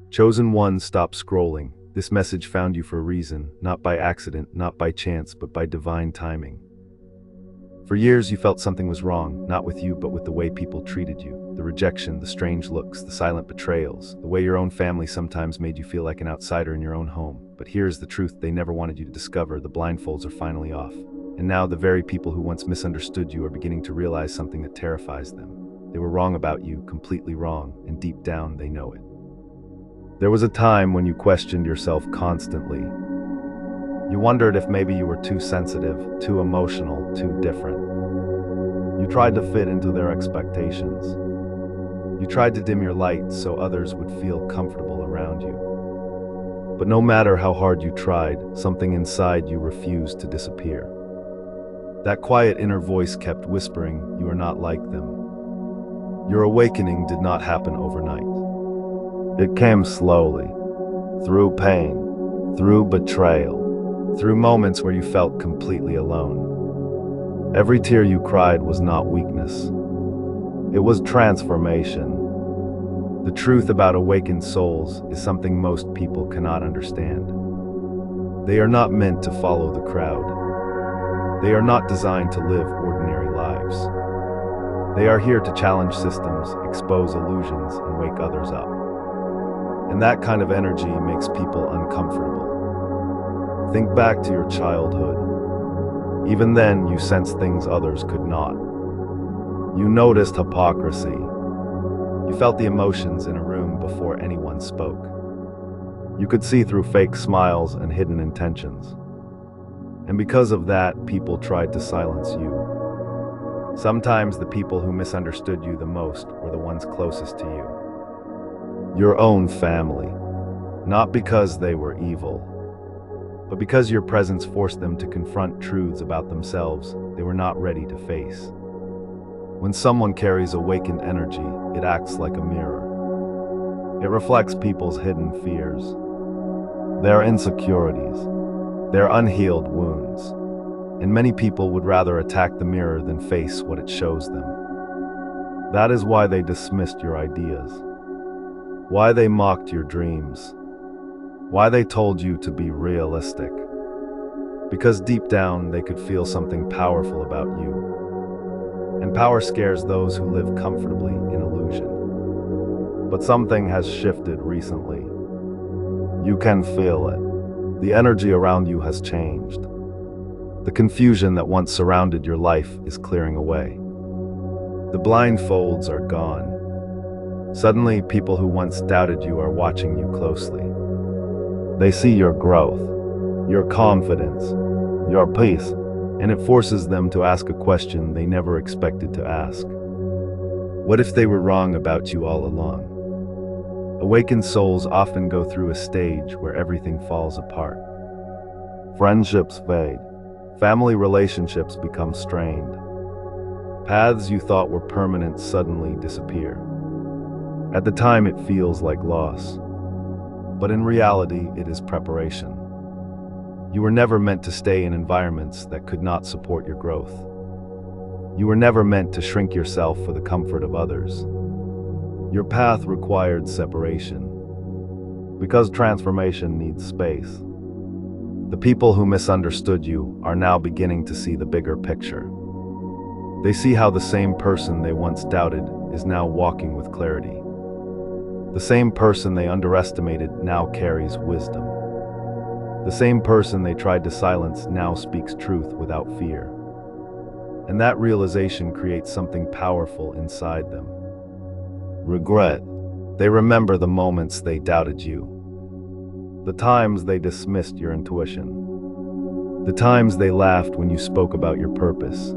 Chosen one, stop scrolling. This message found you for a reason, not by accident, not by chance, but by divine timing. For years you felt something was wrong, not with you, but with the way people treated you. The rejection, the strange looks, the silent betrayals, the way your own family sometimes made you feel like an outsider in your own home. But here's the truth they never wanted you to discover: the blindfolds are finally off. And now the very people who once misunderstood you are beginning to realize something that terrifies them. They were wrong about you, completely wrong, and deep down they know it. There was a time when you questioned yourself constantly. You wondered if maybe you were too sensitive, too emotional, too different. You tried to fit into their expectations. You tried to dim your light so others would feel comfortable around you. But no matter how hard you tried, something inside you refused to disappear. That quiet inner voice kept whispering, "You are not like them." Your awakening did not happen overnight. It came slowly, through pain, through betrayal, through moments where you felt completely alone. Every tear you cried was not weakness. It was transformation. The truth about awakened souls is something most people cannot understand. They are not meant to follow the crowd. They are not designed to live ordinary lives. They are here to challenge systems, expose illusions, and wake others up. And that kind of energy makes people uncomfortable. Think back to your childhood. Even then, you sensed things others could not. You noticed hypocrisy. You felt the emotions in a room before anyone spoke. You could see through fake smiles and hidden intentions. And because of that, people tried to silence you. Sometimes the people who misunderstood you the most were the ones closest to you. Your own family. Not because they were evil, but because your presence forced them to confront truths about themselves they were not ready to face. When someone carries awakened energy, it acts like a mirror. It reflects people's hidden fears, their insecurities, their unhealed wounds. And many people would rather attack the mirror than face what it shows them. That is why they dismissed your ideas, why they mocked your dreams, why they told you to be realistic. Because deep down they could feel something powerful about you. And power scares those who live comfortably in illusion. But something has shifted recently. You can feel it. The energy around you has changed. The confusion that once surrounded your life is clearing away. The blindfolds are gone. Suddenly, people who once doubted you are watching you closely. They see your growth, your confidence, your peace, and it forces them to ask a question they never expected to ask. What if they were wrong about you all along? Awakened souls often go through a stage where everything falls apart. Friendships fade. Family relationships become strained. Paths you thought were permanent suddenly disappear. At the time, it feels like loss. But in reality, it is preparation. You were never meant to stay in environments that could not support your growth. You were never meant to shrink yourself for the comfort of others. Your path required separation. Because transformation needs space. The people who misunderstood you are now beginning to see the bigger picture. They see how the same person they once doubted is now walking with clarity. The same person they underestimated now carries wisdom. The same person they tried to silence now speaks truth without fear. And that realization creates something powerful inside them. Regret. They remember the moments they doubted you. The times they dismissed your intuition. The times they laughed when you spoke about your purpose.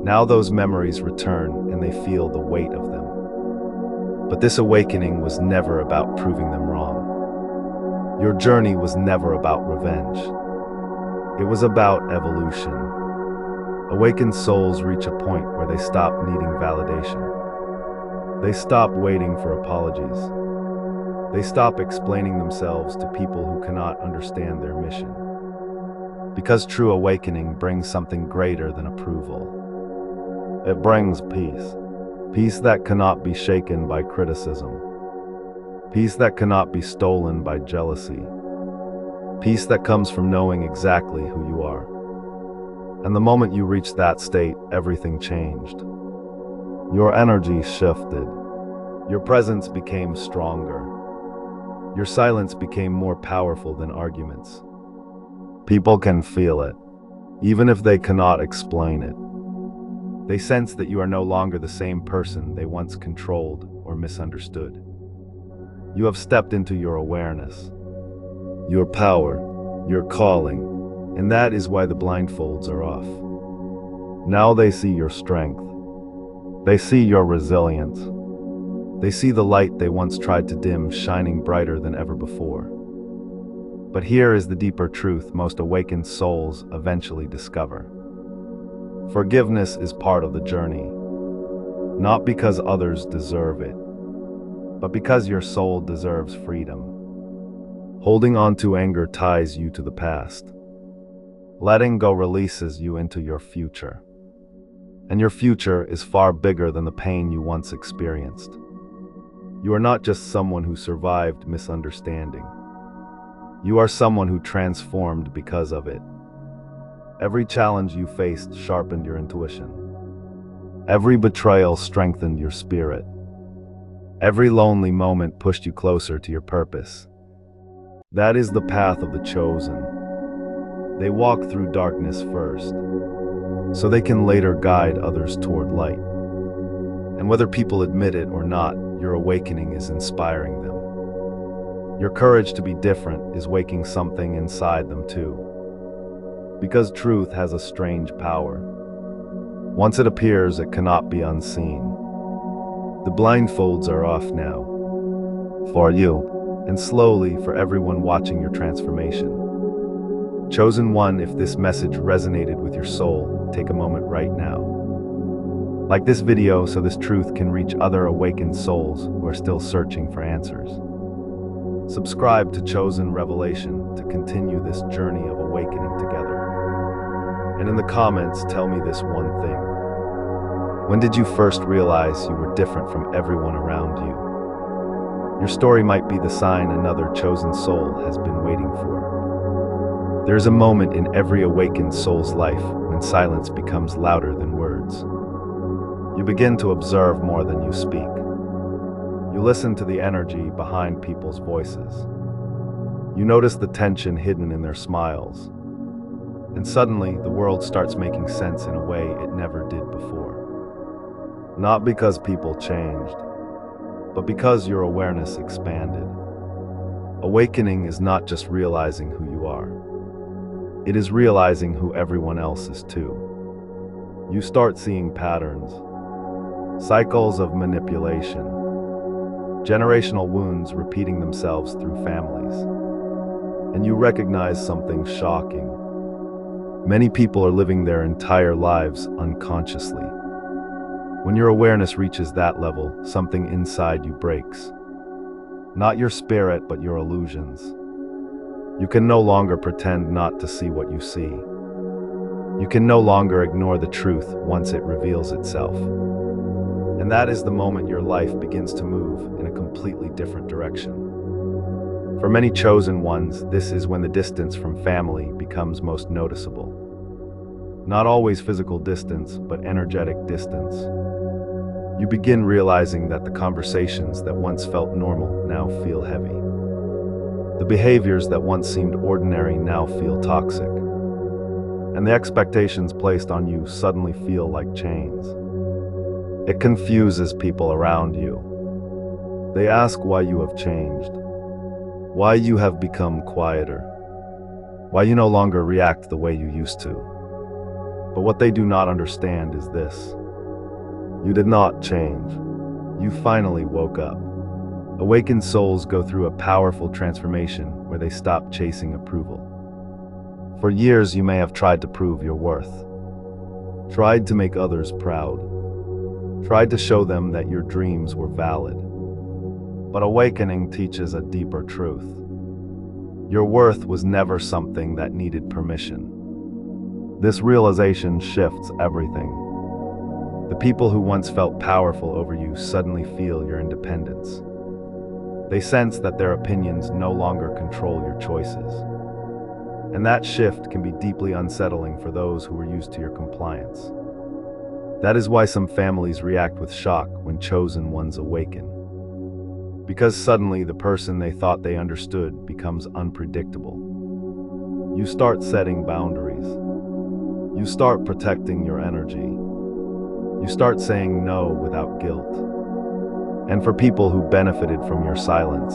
Now those memories return and they feel the weight of them. But this awakening was never about proving them wrong. Your journey was never about revenge. It was about evolution. Awakened souls reach a point where they stop needing validation. They stop waiting for apologies. They stop explaining themselves to people who cannot understand their mission. Because true awakening brings something greater than approval. It brings peace. Peace that cannot be shaken by criticism. Peace that cannot be stolen by jealousy. Peace that comes from knowing exactly who you are. And the moment you reached that state, everything changed. Your energy shifted. Your presence became stronger. Your silence became more powerful than arguments. People can feel it, even if they cannot explain it. They sense that you are no longer the same person they once controlled or misunderstood. You have stepped into your awareness, your power, your calling, and that is why the blindfolds are off. Now they see your strength. They see your resilience. They see the light they once tried to dim shining brighter than ever before. But here is the deeper truth most awakened souls eventually discover. Forgiveness is part of the journey, not because others deserve it, but because your soul deserves freedom. Holding on to anger ties you to the past. Letting go releases you into your future. And your future is far bigger than the pain you once experienced. You are not just someone who survived misunderstanding. You are someone who transformed because of it. Every challenge you faced sharpened your intuition. Every betrayal strengthened your spirit. Every lonely moment pushed you closer to your purpose. That is the path of the chosen. They walk through darkness first, so they can later guide others toward light. And whether people admit it or not, your awakening is inspiring them. Your courage to be different is waking something inside them too. Because truth has a strange power. Once it appears, it cannot be unseen. The blindfolds are off now. For you, and slowly for everyone watching your transformation. Chosen one, if this message resonated with your soul, take a moment right now. Like this video so this truth can reach other awakened souls who are still searching for answers. Subscribe to Chosen Revelation to continue this journey of awakening together. And in the comments, tell me this one thing. When did you first realize you were different from everyone around you? Your story might be the sign another chosen soul has been waiting for. There is a moment in every awakened soul's life when silence becomes louder than words. You begin to observe more than you speak. You listen to the energy behind people's voices. You notice the tension hidden in their smiles. And suddenly, the world starts making sense in a way it never did before. Not because people changed, but because your awareness expanded. Awakening is not just realizing who you are. It is realizing who everyone else is too. You start seeing patterns, cycles of manipulation, generational wounds repeating themselves through families. And you recognize something shocking. Many people are living their entire lives unconsciously. When your awareness reaches that level, something inside you breaks. Not your spirit, but your illusions. You can no longer pretend not to see what you see. You can no longer ignore the truth once it reveals itself. And that is the moment your life begins to move in a completely different direction. For many chosen ones, this is when the distance from family becomes most noticeable. Not always physical distance, but energetic distance. You begin realizing that the conversations that once felt normal now feel heavy. The behaviors that once seemed ordinary now feel toxic. And the expectations placed on you suddenly feel like chains. It confuses people around you. They ask why you have changed. Why you have become quieter, why you no longer react the way you used to. But what they do not understand is this. You did not change. You finally woke up. Awakened souls go through a powerful transformation where they stop chasing approval. For years you may have tried to prove your worth, tried to make others proud, tried to show them that your dreams were valid. But awakening teaches a deeper truth. Your worth was never something that needed permission. This realization shifts everything. The people who once felt powerful over you suddenly feel your independence. They sense that their opinions no longer control your choices. And that shift can be deeply unsettling for those who are used to your compliance. That is why some families react with shock when chosen ones awaken. Because suddenly the person they thought they understood becomes unpredictable. You start setting boundaries. You start protecting your energy. You start saying no without guilt. And for people who benefited from your silence,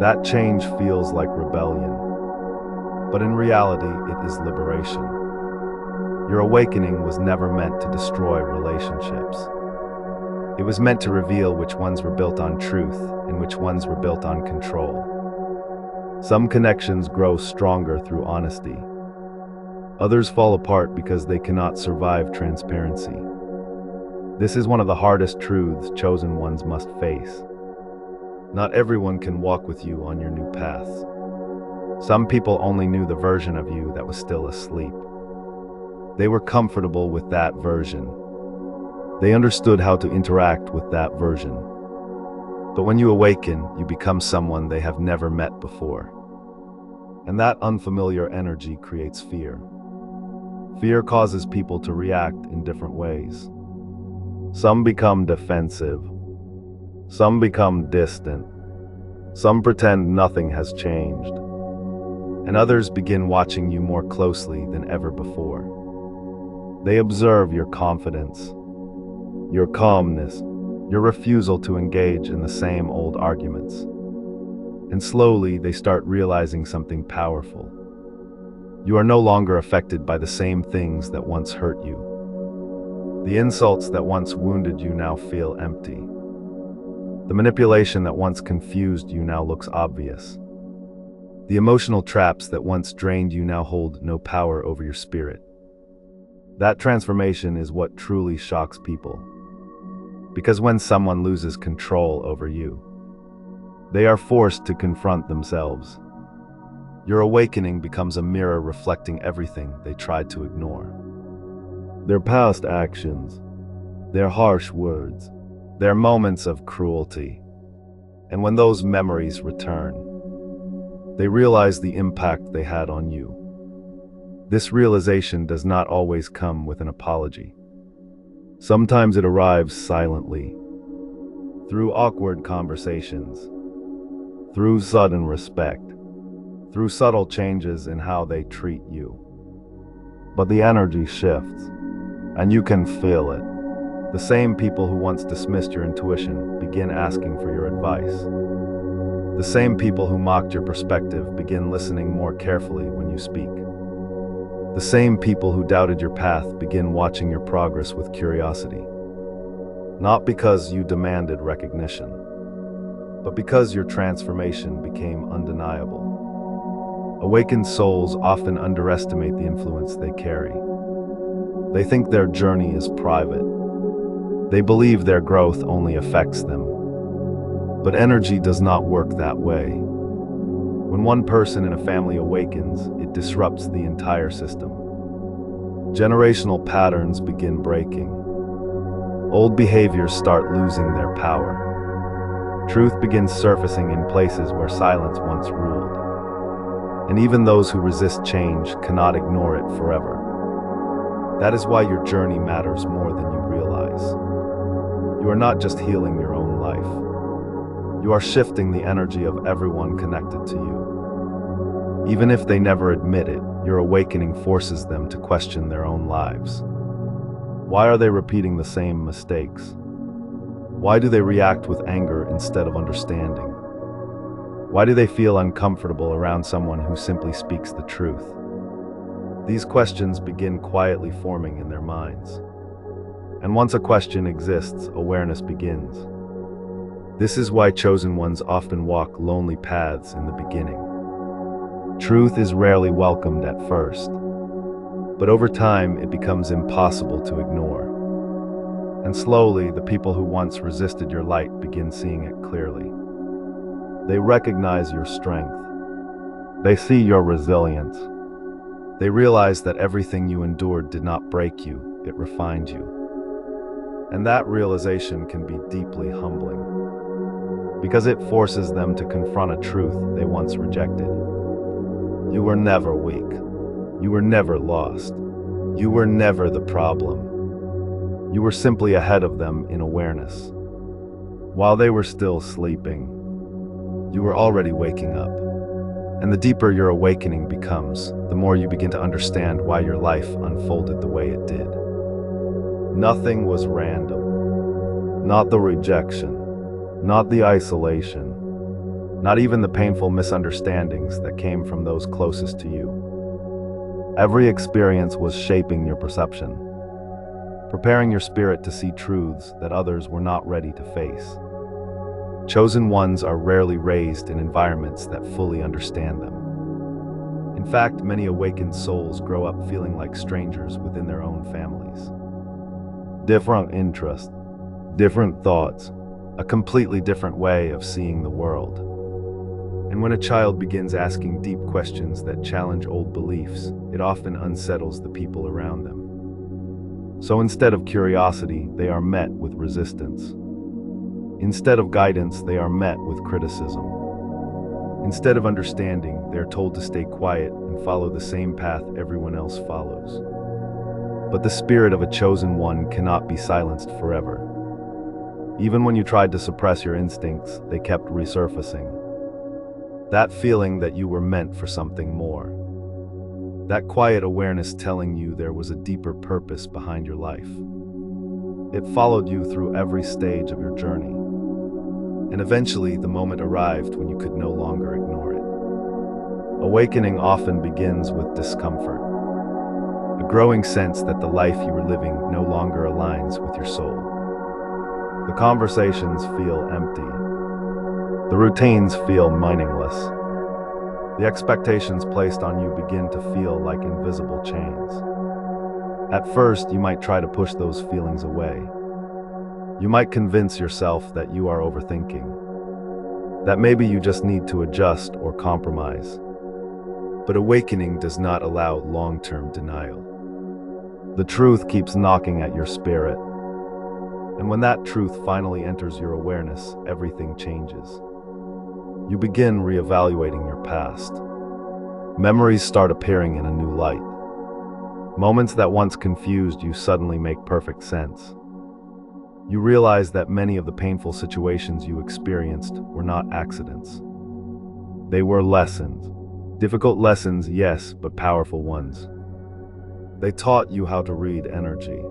that change feels like rebellion. But in reality, it is liberation. Your awakening was never meant to destroy relationships. It was meant to reveal which ones were built on truth and which ones were built on control. Some connections grow stronger through honesty. Others fall apart because they cannot survive transparency. This is one of the hardest truths chosen ones must face. Not everyone can walk with you on your new paths. Some people only knew the version of you that was still asleep. They were comfortable with that version. They understood how to interact with that version. But when you awaken, you become someone they have never met before. And that unfamiliar energy creates fear. Fear causes people to react in different ways. Some become defensive. Some become distant. Some pretend nothing has changed. And others begin watching you more closely than ever before. They observe your confidence, your calmness, your refusal to engage in the same old arguments. And slowly they start realizing something powerful. You are no longer affected by the same things that once hurt you. The insults that once wounded you now feel empty. The manipulation that once confused you now looks obvious. The emotional traps that once drained you now hold no power over your spirit. That transformation is what truly shocks people. Because when someone loses control over you, they are forced to confront themselves. Your awakening becomes a mirror reflecting everything they tried to ignore. Their past actions, their harsh words, their moments of cruelty. And when those memories return, they realize the impact they had on you. This realization does not always come with an apology. Sometimes it arrives silently, through awkward conversations, through sudden respect, through subtle changes in how they treat you. But the energy shifts, and you can feel it. The same people who once dismissed your intuition begin asking for your advice. The same people who mocked your perspective begin listening more carefully when you speak. The same people who doubted your path begin watching your progress with curiosity. Not because you demanded recognition, but because your transformation became undeniable. Awakened souls often underestimate the influence they carry. They think their journey is private. They believe their growth only affects them. But energy does not work that way. When one person in a family awakens, it disrupts the entire system. Generational patterns begin breaking. Old behaviors start losing their power. Truth begins surfacing in places where silence once ruled. And even those who resist change cannot ignore it forever. That is why your journey matters more than you realize. You are not just healing your own life. You are shifting the energy of everyone connected to you. Even if they never admit it, your awakening forces them to question their own lives. Why are they repeating the same mistakes? Why do they react with anger instead of understanding? Why do they feel uncomfortable around someone who simply speaks the truth? These questions begin quietly forming in their minds. And once a question exists, awareness begins. This is why chosen ones often walk lonely paths in the beginning. Truth is rarely welcomed at first, but over time it becomes impossible to ignore. And slowly, the people who once resisted your light begin seeing it clearly. They recognize your strength. They see your resilience. They realize that everything you endured did not break you, it refined you. And that realization can be deeply humbling. because it forces them to confront a truth they once rejected. You were never weak. You were never lost. You were never the problem. You were simply ahead of them in awareness. While they were still sleeping, you were already waking up. And the deeper your awakening becomes, the more you begin to understand why your life unfolded the way it did. Nothing was random. Not the rejection, not the isolation, not even the painful misunderstandings that came from those closest to you. Every experience was shaping your perception, preparing your spirit to see truths that others were not ready to face. Chosen ones are rarely raised in environments that fully understand them. In fact, many awakened souls grow up feeling like strangers within their own families. Different interests, different thoughts, a completely different way of seeing the world. And when a child begins asking deep questions that challenge old beliefs, it often unsettles the people around them. So instead of curiosity, they are met with resistance. Instead of guidance, they are met with criticism. Instead of understanding, they are told to stay quiet and follow the same path everyone else follows. But the spirit of a chosen one cannot be silenced forever. Even when you tried to suppress your instincts, they kept resurfacing. That feeling that you were meant for something more. That quiet awareness telling you there was a deeper purpose behind your life. It followed you through every stage of your journey. And eventually, the moment arrived when you could no longer ignore it. Awakening often begins with discomfort. A growing sense that the life you were living no longer aligns with your soul. The conversations feel empty. The routines feel meaningless. The expectations placed on you begin to feel like invisible chains. At first, you might try to push those feelings away. You might convince yourself that you are overthinking, that maybe you just need to adjust or compromise. But awakening does not allow long-term denial. The truth keeps knocking at your spirit. And when that truth finally enters your awareness, everything changes. You begin reevaluating your past. Memories start appearing in a new light. Moments that once confused you suddenly make perfect sense. You realize that many of the painful situations you experienced were not accidents. They were lessons. Difficult lessons, yes, but powerful ones. They taught you how to read energy.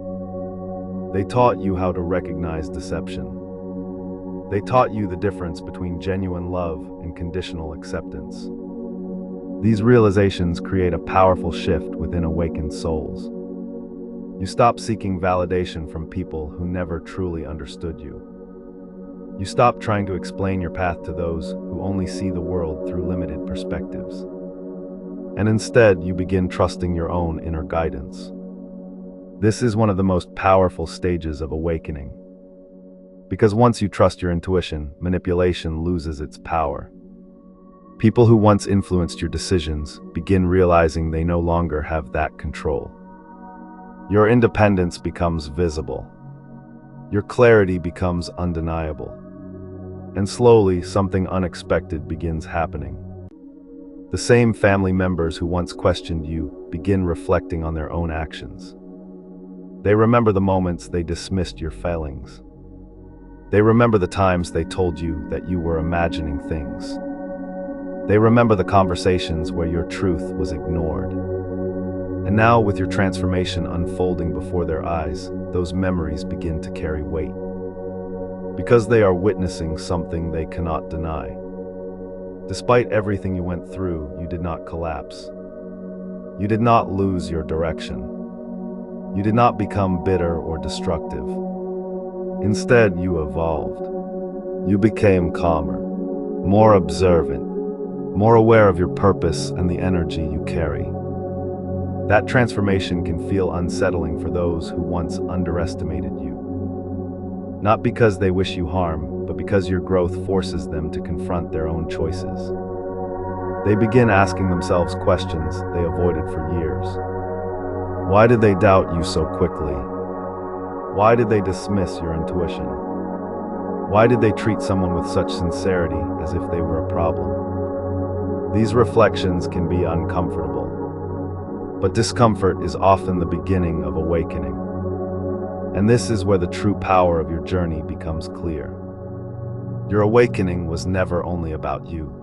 They taught you how to recognize deception. They taught you the difference between genuine love and conditional acceptance. These realizations create a powerful shift within awakened souls. You stop seeking validation from people who never truly understood you. You stop trying to explain your path to those who only see the world through limited perspectives. And instead, you begin trusting your own inner guidance. This is one of the most powerful stages of awakening. Because once you trust your intuition, manipulation loses its power. People who once influenced your decisions begin realizing they no longer have that control. Your independence becomes visible. Your clarity becomes undeniable. And slowly, something unexpected begins happening. The same family members who once questioned you begin reflecting on their own actions. They remember the moments they dismissed your failings. They remember the times they told you that you were imagining things. They remember the conversations where your truth was ignored. And now, with your transformation unfolding before their eyes, those memories begin to carry weight. Because they are witnessing something they cannot deny. Despite everything you went through, you did not collapse. You did not lose your direction. You did not become bitter or destructive. Instead, you evolved. You became calmer, more observant, more aware of your purpose and the energy you carry. That transformation can feel unsettling for those who once underestimated you. Not because they wish you harm, but because your growth forces them to confront their own choices. They begin asking themselves questions they avoided for years. Why did they doubt you so quickly? Why did they dismiss your intuition? Why did they treat someone with such sincerity as if they were a problem? These reflections can be uncomfortable, but discomfort is often the beginning of awakening. And this is where the true power of your journey becomes clear. Your awakening was never only about you.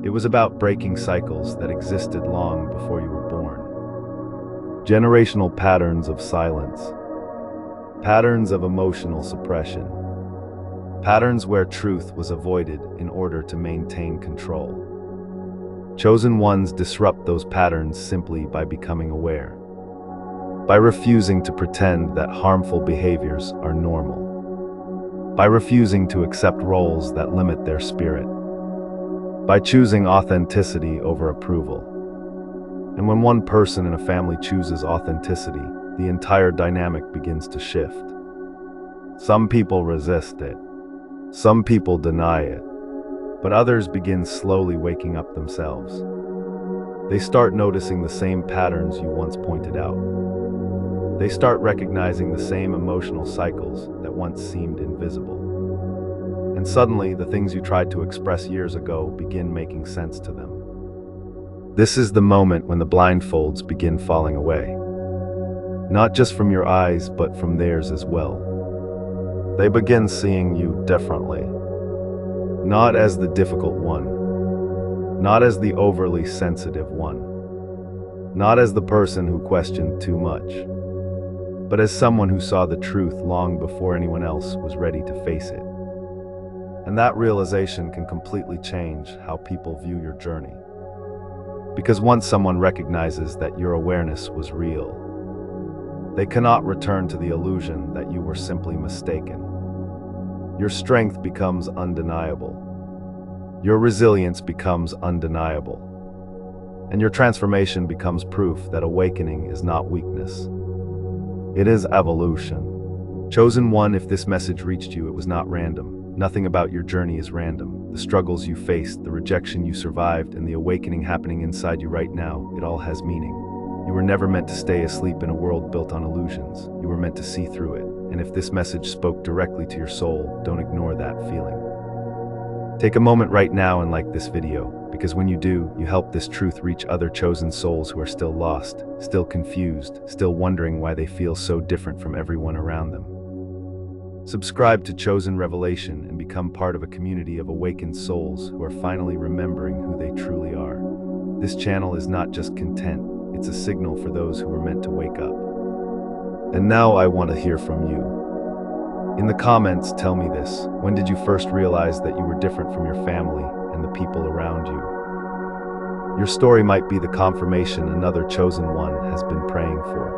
It was about breaking cycles that existed long before you were born. Generational patterns of silence, patterns of emotional suppression, patterns where truth was avoided in order to maintain control. Chosen ones disrupt those patterns simply by becoming aware, by refusing to pretend that harmful behaviors are normal, by refusing to accept roles that limit their spirit, by choosing authenticity over approval. And when one person in a family chooses authenticity, the entire dynamic begins to shift. Some people resist it, some people deny it, but others begin slowly waking up themselves. They start noticing the same patterns you once pointed out. They start recognizing the same emotional cycles that once seemed invisible. And suddenly, the things you tried to express years ago begin making sense to them. This is the moment when the blindfolds begin falling away. Not just from your eyes, but from theirs as well. They begin seeing you differently. Not as the difficult one. Not as the overly sensitive one. Not as the person who questioned too much. But as someone who saw the truth long before anyone else was ready to face it. And that realization can completely change how people view your journey. Because once someone recognizes that your awareness was real, they cannot return to the illusion that you were simply mistaken. Your strength becomes undeniable. Your resilience becomes undeniable. And your transformation becomes proof that awakening is not weakness. It is evolution. Chosen one, if this message reached you, it was not random. Nothing about your journey is random. The struggles you faced, the rejection you survived, and the awakening happening inside you right now, it all has meaning. You were never meant to stay asleep in a world built on illusions. You were meant to see through it. And if this message spoke directly to your soul, don't ignore that feeling. Take a moment right now and like this video, because when you do, you help this truth reach other chosen souls who are still lost, still confused, still wondering why they feel so different from everyone around them. Subscribe to Chosen Revelation and become part of a community of awakened souls who are finally remembering who they truly are. This channel is not just content, it's a signal for those who were meant to wake up. And now I want to hear from you. In the comments, tell me this. When did you first realize that you were different from your family and the people around you? Your story might be the confirmation another chosen one has been praying for.